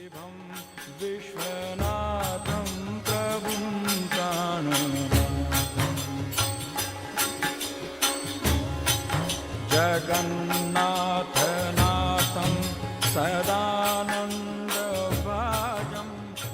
शिवं विश्वनाथं प्रभुं जगन्नाथनाथं सदानन्दभाजं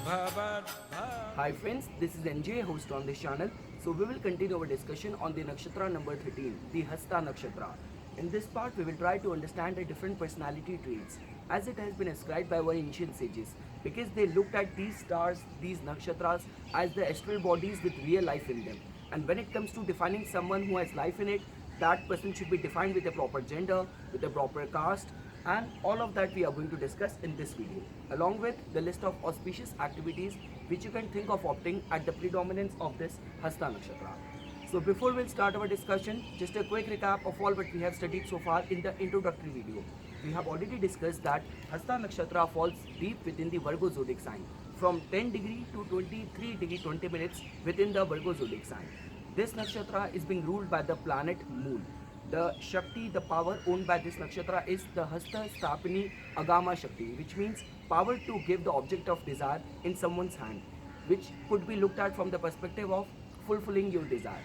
भवद्भक्तं. Hi friends, this is NJ, host on this channel. So we will continue our discussion on the nakshatra number 13, the Hasta Nakshatra. In this part, we will try to understand the different personality traits as it has been ascribed by our ancient sages, because they looked at these stars, these nakshatras as the astral bodies with real life in them. And when it comes to defining someone who has life in it, that person should be defined with a proper gender, with a proper caste, and all of that we are going to discuss in this video, along with the list of auspicious activities which you can think of opting at the predominance of this Hasta Nakshatra. So before we'll start our discussion, just a quick recap of all what we have studied so far in the introductory video. We have already discussed that Hasta Nakshatra falls deep within the Virgo zodiac sign, from 10 degree to 23 degree 20 minutes within the Virgo zodiac sign. This nakshatra is being ruled by the planet Moon. The Shakti, the power owned by this nakshatra is the Hasta Stapini Agama Shakti, which means power to give the object of desire in someone's hand, which could be looked at from the perspective of fulfilling your desire.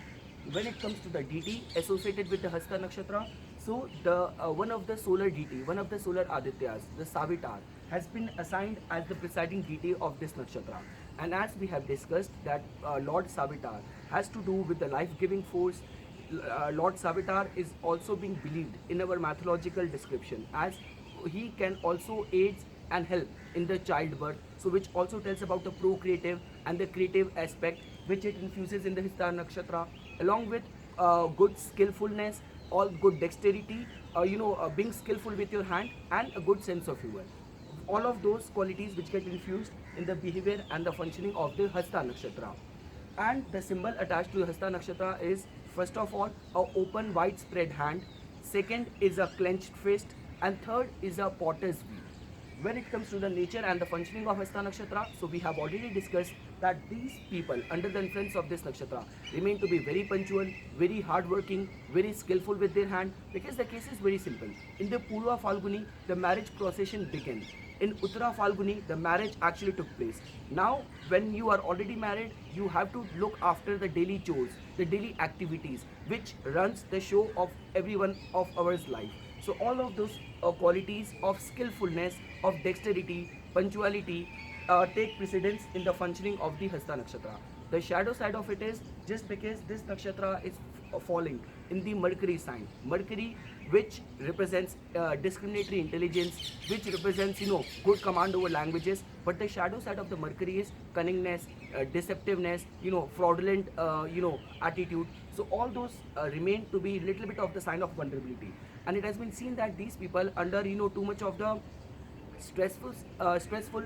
When it comes to the deity associated with the Hasta Nakshatra, so the one of the solar deity, one of the solar Adityas, the Savitar, has been assigned as the presiding deity of this nakshatra. And as we have discussed that Lord Savitar has to do with the life-giving force. Lord Savitar is also being believed in our mythological description as he can also aid and help in the childbirth, so which also tells about the procreative and the creative aspect which it infuses in the Hasta Nakshatra, along with good skillfulness, all good dexterity, being skillful with your hand, and a good sense of humor. All of those qualities which get infused in the behavior and the functioning of the Hasta Nakshatra. And the symbol attached to the Hasta Nakshatra is, first of all, a open widespread hand, second is a clenched fist, and third is a potter's wheel. When it comes to the nature and the functioning of Hasta Nakshatra, so we have already discussed that these people under the influence of this nakshatra remain to be very punctual, very hardworking, very skillful with their hand, because the case is very simple. In the Purva Falguni, the marriage procession begins. In Uttara Falguni, the marriage actually took place. Now, when you are already married, you have to look after the daily chores, the daily activities, which runs the show of everyone of our life. So all of those qualities of skillfulness, of dexterity, punctuality take precedence in the functioning of the Hasta Nakshatra. The shadow side of it is, just because this nakshatra is falling in the Mercury sign. Mercury, which represents discriminatory intelligence, which represents good command over languages, but the shadow side of the Mercury is cunningness, deceptiveness, fraudulent attitude. So all those remain to be little bit of the sign of vulnerability. And it has been seen that these people under too much of the stressful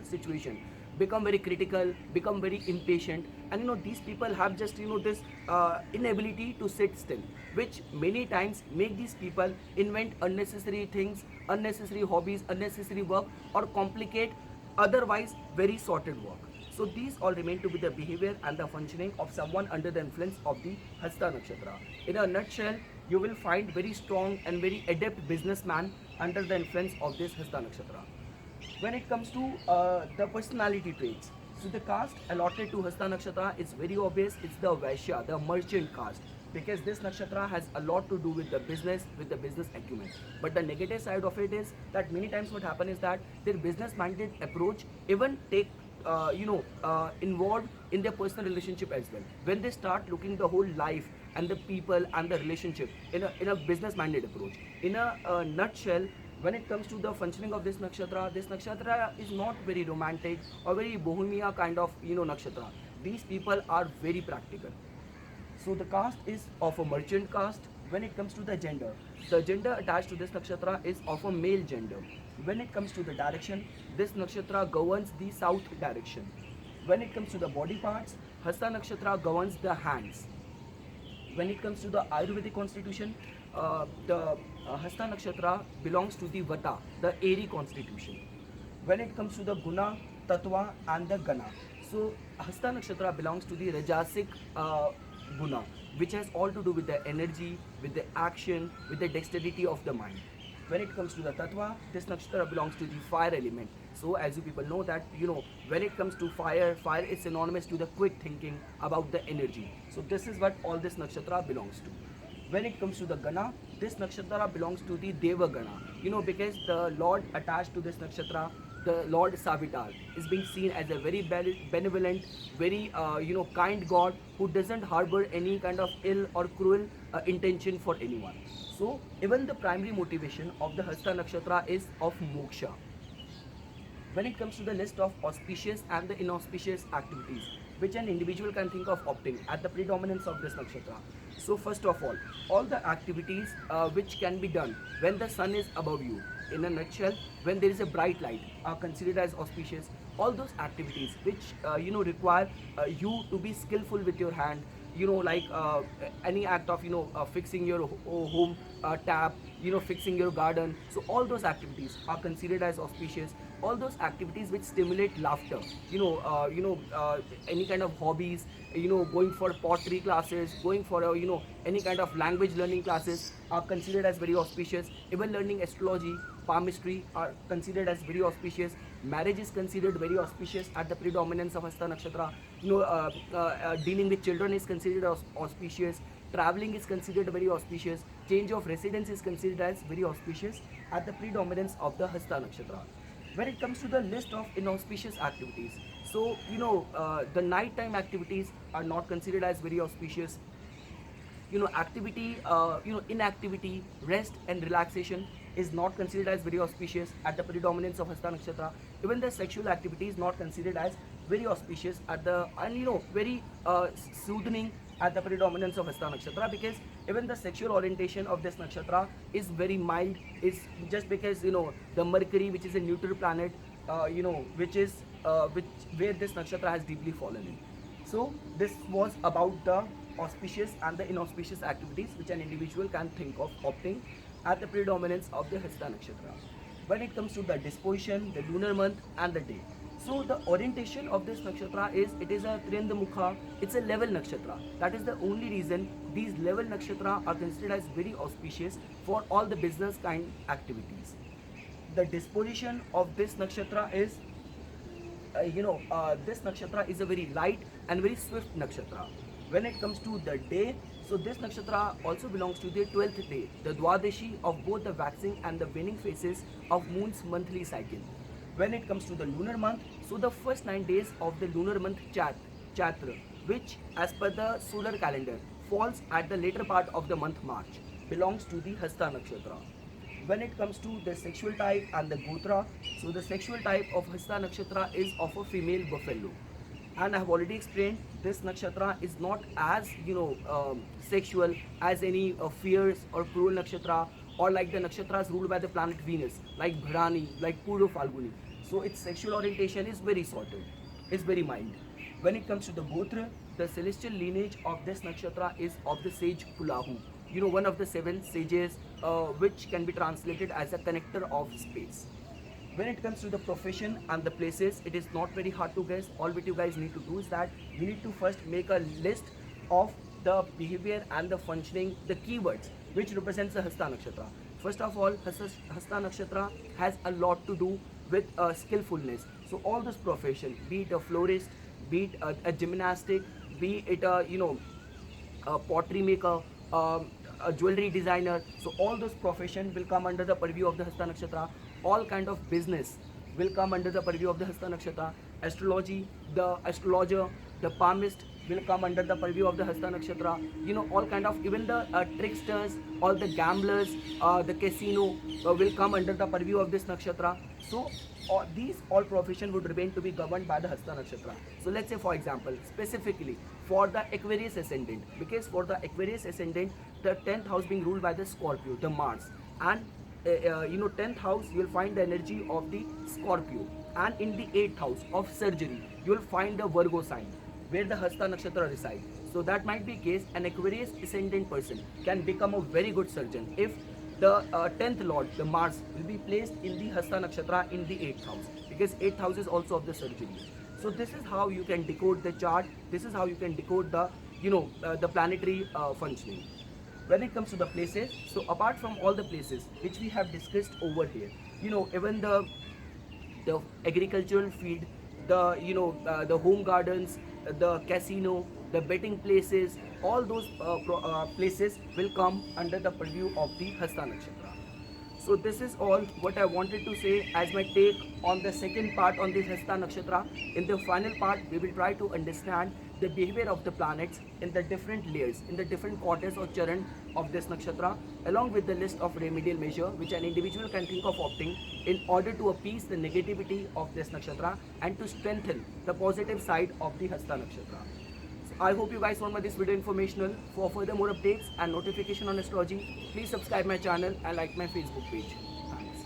situation become very critical, become very impatient, and these people have just this inability to sit still, which many times make these people invent unnecessary things, unnecessary hobbies, unnecessary work, or complicate otherwise very sorted work. So these all remain to be the behavior and the functioning of someone under the influence of the Hasta Nakshatra. In a nutshell, you will find very strong and very adept businessman under the influence of this Hasta Nakshatra. When it comes to the personality traits, so the caste allotted to Hasta Nakshatra is very obvious. It's the Vaishya, the merchant caste, because this nakshatra has a lot to do with the business acumen. But the negative side of it is that many times what happens is that their business-minded approach even take involved in their personal relationship as well. When they start looking the whole life and the people and the relationship in a business-minded approach. In a nutshell, when it comes to the functioning of this nakshatra is not very romantic or very bohemia kind of nakshatra. These people are very practical. So the caste is of a merchant caste. When it comes to the gender attached to this nakshatra is of a male gender. When it comes to the direction, this nakshatra governs the south direction. When it comes to the body parts, Hasta Nakshatra governs the hands. When it comes to the Ayurvedic constitution, the Hasta Nakshatra belongs to the Vata, the airy constitution. When it comes to the Guna, Tattva, and the Gana, so Hasta Nakshatra belongs to the Rajasic Guna, which has all to do with the energy, with the action, with the dexterity of the mind. When it comes to the Tattva, this nakshatra belongs to the fire element, So as you people know that, when it comes to fire, fire is synonymous to the quick thinking about the energy. So this is what all this nakshatra belongs to. When it comes to the Gana, this nakshatra belongs to the Deva Gana. Because the Lord attached to this nakshatra, the Lord Savitar, is being seen as a very benevolent, very kind God who doesn't harbor any kind of ill or cruel intention for anyone. So even the primary motivation of the Hasta nakshatra is of moksha. When it comes to the list of auspicious and the inauspicious activities which an individual can think of opting at the predominance of this nakshatra. So first of all the activities which can be done when the sun is above you, in a nutshell, when there is a bright light, are considered as auspicious. All those activities which require you to be skillful with your hand, like any act of fixing your home tap, fixing your garden. So all those activities are considered as auspicious. All those activities which stimulate laughter, any kind of hobbies, going for pottery classes, going for any kind of language learning classes are considered as very auspicious. Even learning astrology, palmistry are considered as very auspicious. Marriage is considered very auspicious at the predominance of Hasta nakshatra. Dealing with children is considered auspicious. Traveling is considered very auspicious. Change of residence is considered as very auspicious at the predominance of the Hasta nakshatra. When it comes to the list of inauspicious activities, so the nighttime activities are not considered as very auspicious. Activity, inactivity, rest and relaxation is not considered as very auspicious at the predominance of Hasta nakshatra. Even the sexual activity is not considered as very auspicious at the, and very soothing at the predominance of Hasta nakshatra, because even the sexual orientation of this nakshatra is very mild. It's just because the Mercury, which is a neutral planet, which is where this nakshatra has deeply fallen in. So this was about the auspicious and the inauspicious activities which an individual can think of opting at the predominance of the Hasta nakshatra. When it comes to the disposition, the lunar month and the day, so the orientation of this nakshatra is, it is a Triyandamukha, it's a level nakshatra. That is the only reason these level nakshatra are considered as very auspicious for all the business kind activities. The disposition of this nakshatra is, this nakshatra is a very light and very swift nakshatra. When it comes to the day, so this nakshatra also belongs to the 12th day, the Dwadashi of both the waxing and the waning phases of moon's monthly cycle. When it comes to the lunar month, so the first 9 days of the lunar month Chatra, which as per the solar calendar falls at the later part of the month March, belongs to the Hasta nakshatra. When it comes to the sexual type and the Gotra, so the sexual type of Hasta nakshatra is of a female buffalo. And I have already explained, this nakshatra is not as sexual as any fierce or cruel nakshatra, or like the nakshatras ruled by the planet Venus, like Bharani, like Purva Falguni. So its sexual orientation is very sorted, is very mild. When it comes to the Gotra, the celestial lineage of this nakshatra is of the sage Pulahu, one of the 7 sages, which can be translated as a connector of space. When it comes to the profession and the places, it is not very hard to guess. All what you guys need to do is that you need to first make a list of the behavior and the functioning, the keywords which represents the Hasta nakshatra. First of all, Hasta nakshatra has a lot to do with skillfulness. So all this profession, be it a florist, be it a gymnastic, be it a pottery maker, a jewelry designer, so all those profession will come under the purview of the Hasta nakshatra. All kind of business will come under the purview of the Hasta nakshatra. Astrology, the astrologer, the palmist will come under the purview of the Hasta nakshatra. All kind of, even the tricksters, all the gamblers, the casino will come under the purview of this nakshatra. So these all profession would remain to be governed by the Hasta nakshatra. So let's say, for example, specifically for the Aquarius ascendant, because for the Aquarius ascendant, the 10th house being ruled by the Scorpio, the Mars, and 10th house you will find the energy of the Scorpio, and in the 8th house of surgery you will find the Virgo sign where the Hasta nakshatra resides. So that might be case an Aquarius ascendant person can become a very good surgeon if the 10th lord, the Mars, will be placed in the Hasta nakshatra in the 8th house, because 8th house is also of the surgery. So this is how you can decode the chart. This is how you can decode the the planetary functioning. When it comes to the places, so apart from all the places which we have discussed over here, even the the agricultural field, the the home gardens, the casino, the betting places, all those places will come under the purview of the Hasta Nakshatra. So this is all what I wanted to say as my take on the second part on this Hasta Nakshatra. In the final part, we will try to understand the behavior of the planets in the different layers, in the different quarters or charan of this nakshatra, along with the list of remedial measure which an individual can think of opting in order to appease the negativity of this nakshatra and to strengthen the positive side of the Hasta Nakshatra. So I hope you guys found this video informational. For further more updates and notification on astrology, please subscribe my channel and like my Facebook page. Thanks.